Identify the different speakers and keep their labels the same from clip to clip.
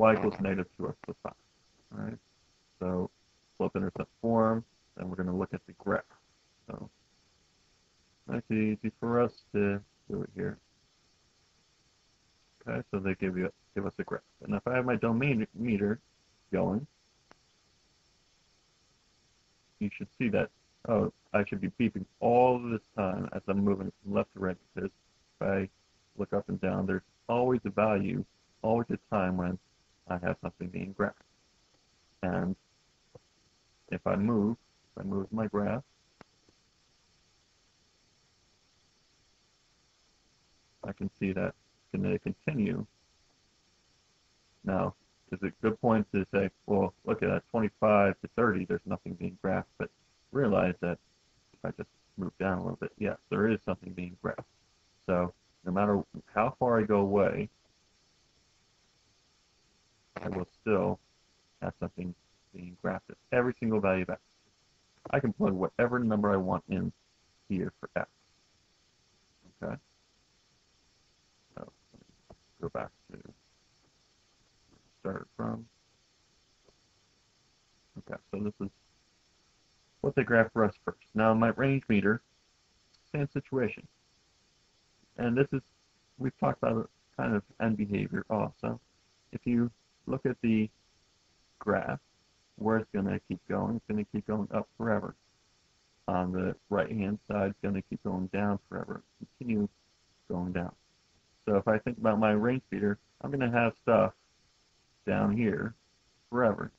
Speaker 1: y equals negative 2x plus 5. All right, so slope-intercept form, and we're going to look at the graph. So it's easy for us to do it here. Okay, so they give us a graph. And if I have my domain meter going, you should see that, oh, I should be beeping all this time as I'm moving from left to right, because if I look up and down, there's always a value, always a time when I have something being graphed. And if I move my graph, I can see that it's going to continue. Now, it's a good point to say, well, look at that, 25 to 30, there's nothing being graphed, but realize that if I just move down a little bit, yes, there is something being graphed. So no matter how far I go away, I will still have something being graphed at every single value of x. I can plug whatever number I want in here for x. Okay? So go back to start from. Okay, so this is what they graph for us first. Now my range meter, same situation. And this is, we've talked about kind of end behavior also. If you look at the graph, where it's going to keep going, it's going to keep going up forever. On the right-hand side, it's going to keep going down forever. Continue going down. So if I think about my range meter, I'm going to have stuff down here forever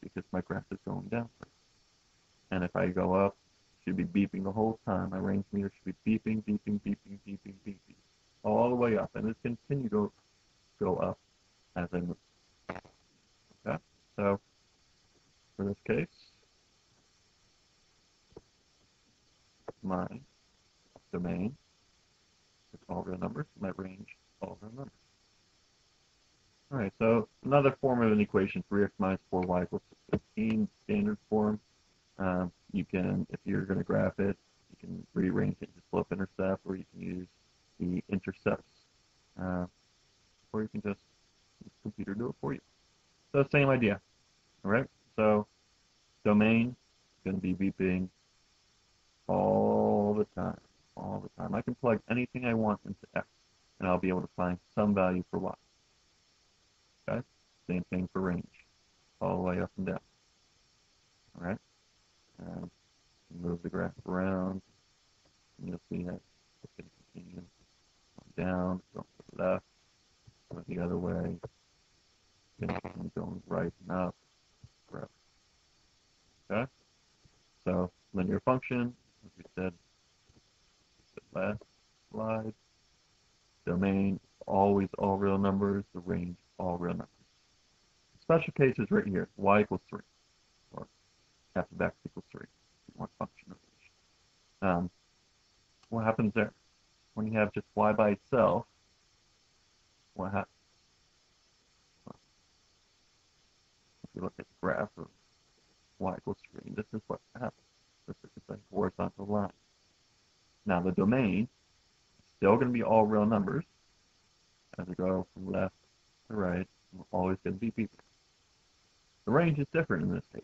Speaker 1: because my graph is going down. And if I go up, it should be beeping the whole time. My range meter should be beeping, beeping, beeping, beeping, beeping, all the way up. And it's continue to go up as I move. Okay? So for this case, my domain is all real numbers. My range, all real numbers. All right, so another form of an equation, 3x minus 4y equals 15, standard form. You can, if you're going to graph it, you can rearrange it into slope-intercept, or you can use the intercepts, or you can just use the computer do it for you. So same idea, all right? So domain is going to be beeping all the time, all the time. I can plug anything I want into x, and I'll be able to find some value for y. Okay? Same thing for range, all the way up and down. All right? Move the graph around, and you'll see that it's going to continue down, going to the left, going the other way, continue going right and up, forever. Okay? So linear function, as we said, the last slide. Domain, always all real numbers. The range, all real numbers. Special case is right here, y equals 3, or f of x equals 3. One function of range. What happens there? When you have just y by itself, what happens? If you look at the graph of y equals 3, this is what happens. This is a horizontal line. Now the domain is still going to be all real numbers. As we go from left to right, we're always going to be beeping. The range is different in this case.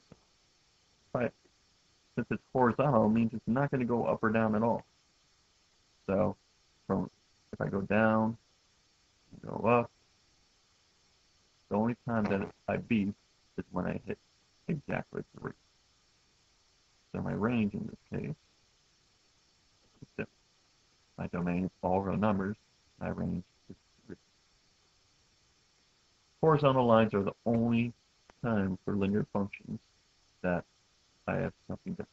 Speaker 1: Since it's horizontal, it means it's not going to go up or down at all. So if I go down, go up, the only time that I beep is when I hit exactly 3. So my range in this case is different. My domain is all real numbers. My range is 3. Horizontal lines are the only time for linear functions that I have something different.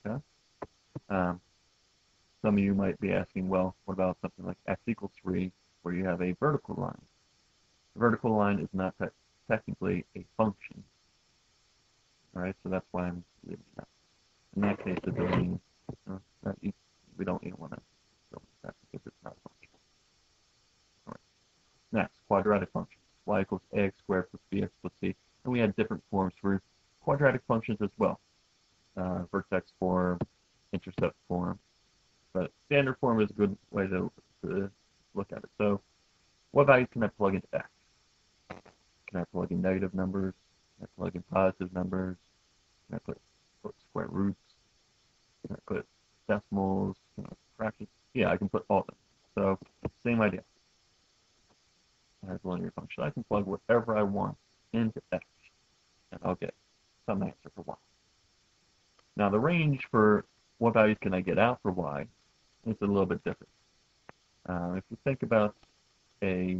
Speaker 1: Okay? Some of you might be asking, well, what about something like x equals 3, where you have a vertical line? The vertical line is not technically a function. All right, so that's why I'm leaving that. In that case, the domain, we don't even want to go with that because it's not a function. All right. Next, quadratic functions. Y equals ax squared plus bx plus c. And we had different forms for quadratic functions as well. Vertex form, intercept form. But standard form is a good way to look at it. So what values can I plug into x? Can I plug in negative numbers? Can I plug in positive numbers? Can I put square roots? Can I put decimals? Can I fractions? Yeah, I can put all of them. So same idea as a linear function. I can plug whatever I want into x, and I'll get some answer for y. Now the range for what values can I get out for y is a little bit different. If you think about a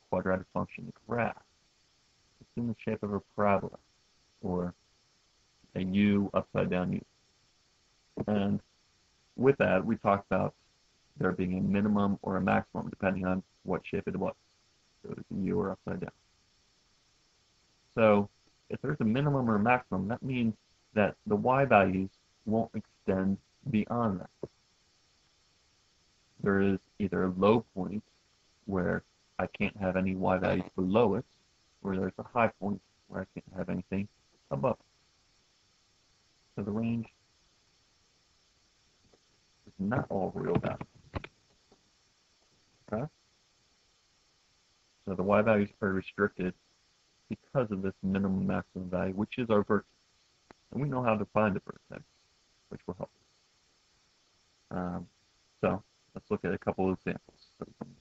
Speaker 1: quadratic function graph, it's in the shape of a parabola, or a U upside down U. And with that, we talked about there being a minimum or a maximum depending on what shape it was. So it's a U or upside down. So if there's a minimum or a maximum, that means that the y values won't extend beyond that. There is either a low point where I can't have any y values below it, or there's a high point where I can't have anything above it. So the range is not all real values. Okay? So the y values are restricted because of this minimum maximum value, which is our vertex. And we know how to find the vertex, which will help us. So let's look at a couple of examples so we can